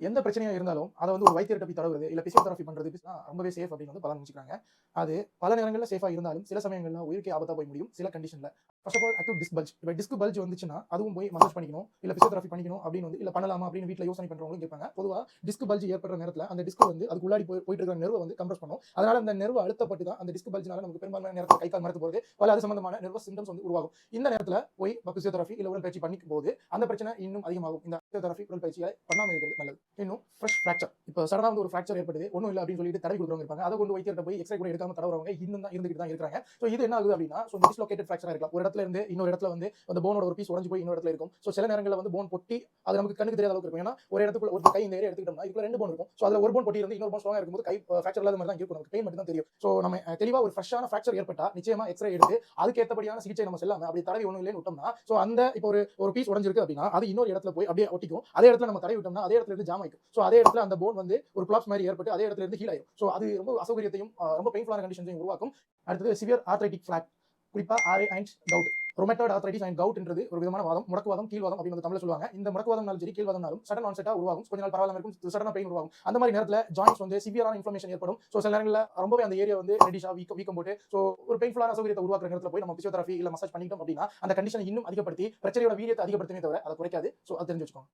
எந்த பிரச்சனையா இருந்தாலும் அத வந்து ஒரு வைத்தியர்ட்ட போய் தடவுறது, இல்ல பிசியோதெரபி பண்றது ரொம்பவே சேஃப் அப்படின்னு வந்து பலர் நினைச்சுக்கிறாங்க. அது பல நேரங்கள்ல சேஃபா இருந்தாலும், சில சமயங்கள்ல உயிருக்கே ஆபத்தா போய் முடியும் சில கண்டிஷன்ல. First of all acute disc bulge. இப்ப டிஸ்க் பல்ஜ் வந்துச்சுன்னா, அதுவும் போய் மசாஜ் பண்ணிக்கணும், இல்ல பிசியோதெரபி பண்ணிக்கணும் அப்படின்னு வந்து இல்ல பண்ணலாமா அப்படின்னு வீட்ல யோசனை பண்றவங்களும் கேட்பாங்க. பொதுவா டிஸ்க் பல்ஜ் ஏற்படுற நேரத்துல அந்த டிஸ்க் வந்து அதுக்கு உள்ளாடி போயிட்டு இருக்கிற நெர்வ வந்து கம்ப்ரஸ் பண்ணும். அதனால அந்த நெர்வ அழுத்தப்பட்டு தான் அந்த டிஸ்க் பல்ஜ்னால நமக்கு பெரும்பாலான நேரத்துல கை கால் மரத்து போறது, பல அது சம்பந்தமான நெர்வஸ் சிம்டம்ஸ் வந்து உருவாகும். இந்த நேரத்துல போய் பிசியோதெரபி இல்ல உடற்பயிற்சி பண்ணிக்கும் போது அந்த பிரச்சனை இன்னும் அதிகமாகும். இந்த பிசியோதெரபி உடற்பயிற்சியை பண்ணாம இருக்கிறது நல்லது. இன்னும் ஃப்ரெஷ் ஃப்ராக்சர். இப்போ சடனா வந்து ஒரு ஃப்ராக்சர் ஏற்படுது, ஒண்ணும் இல்ல அப்படின்னு சொல்லிட்டு தடவி கொடுக்குறவங்க இருப்பாங்க. அதை கொண்டு வைத்தியர்ட்ட போய் எக்ஸ்ரே கூட எடுக்காம தடவுறவங்க இன்னும் தான் இருந்துகிட்டு தான் இருக்காங்க. ஸோ இது என்ன ஆகுது அப்படின்னா, ஸோ டிஸ்லோகேட்டட் ஃப்ராக்சரா இருக்கலாம். ஒரு இடத்துல இருந்து இன்னொரு இடத்துல வந்து அந்த போனோட ஒரு பீஸ் உடைஞ்சு போய் இன்னொரு இடத்துல இருக்கும். ஸோ சில நேரங்கள்ல வந்து போன் பொட்டி அது நமக்கு கண்ணுக்கு தெரியாத அளவுக்கு இருக்கும். ஏன்னா ஒரு இடத்துக்குள்ள ஒரு கை இந்த ஏரியா எடுத்துக்கிட்டோம்னா இதுக்குள்ள 2 போன் இருக்கும். ஸோ அதுல ஒரு போன் பொட்டி இருந்து இன்னொரு போன் ஸ்ட்ராங்கா இருக்கும்போது கை ஃப்ராக்சர் இல்லாத மாதிரி தான் இருக்கும். நமக்கு பெயின் மட்டும் தான் தெரியும். ஸோ நம்ம தெளிவா ஒரு ஃப்ரெஷ்ஷான ஃப்ராக்சர் ஏற்பட்டா நிச்சயமா எக்ஸ்ரே எடுத்து அதுக்கு ஏற்றபடியான சிகிச்சை நம்ம செல்லாம அப்படி தடவி ஒண்ணும் இல்லைன்னு விட்டோம்னா, ஸோ அந்த இப்போ ஒரு பீஸ் உடைஞ்சிருக்கு அப்படின்னா அது இன்னொரு இடத்துல போய் அப்படியே ஒட்டிக்கும். அதே இடத்துல நம்ம தடவி விட்டோம்னா அதே இடத்துல இருந்து ஜாம் ஆயிக்கும். ஸோ அதே இடத்துல அந்த போன் வந்து ஒரு கொலாப்ஸ் மாதிரி ஏற்பட்டு அதே இடத்துல இருந்து ஹீல் ஆயிரும். ஸோ அது ரொம்ப அசௌகரியத்தையும் ரொம்ப பெயின்ஃபுல்லான கண்டிஷன்ஸையும் உருவாக்கும். அடுத்தது சிவியர் ஆர்த்ரைட்டிக் ஃபிளாக், குறிப்பா RA and gout. Rheumatoid arthritis and கவுட்ன்றது ஒரு விதமான வாதம், முடக்குவாதம், கீழ்வாதம் அப்படின்னு வந்து தமிழ்ல சொல்லுவாங்க. இந்த முடக்குவாதம்னாலும் சரி, கீழ்வாதம்னாலும் சடன் ஆன்செட்டா உருவாகும். கொஞ்ச நாள் பரவாயில்லாம இருக்கும், சடனா பெயின் உருவாகும். அந்த மாதிரி நேரத்துல ஜாயின்ட்ஸ் வந்து சிவியரான இன்ஃப்ளமேஷன் ஏற்படும். ஸோ சில நேரங்கள்ல ரொம்பவே அந்த ஏரியா வந்து ரெட்டிஷா வீக்கம் போட்டு ஸோ ஒரு பெயின்ஃபுல்லான அசௌகரியத்தை உருவாக்குற நேரத்துல போய் நம்ம பிசியோதெரபி இல்ல மசாஜ் பண்ணிட்டோம் அப்படின்னா அந்த கண்டிஷனை இன்னும் அதிகப்படுத்தி பிரச்சனையோட வீரியத்தை அதிகப்படுத்துமே தவிர அதை குறைக்காது. ஸோ அது தெரிஞ்சு வச்சுக்கோங்க.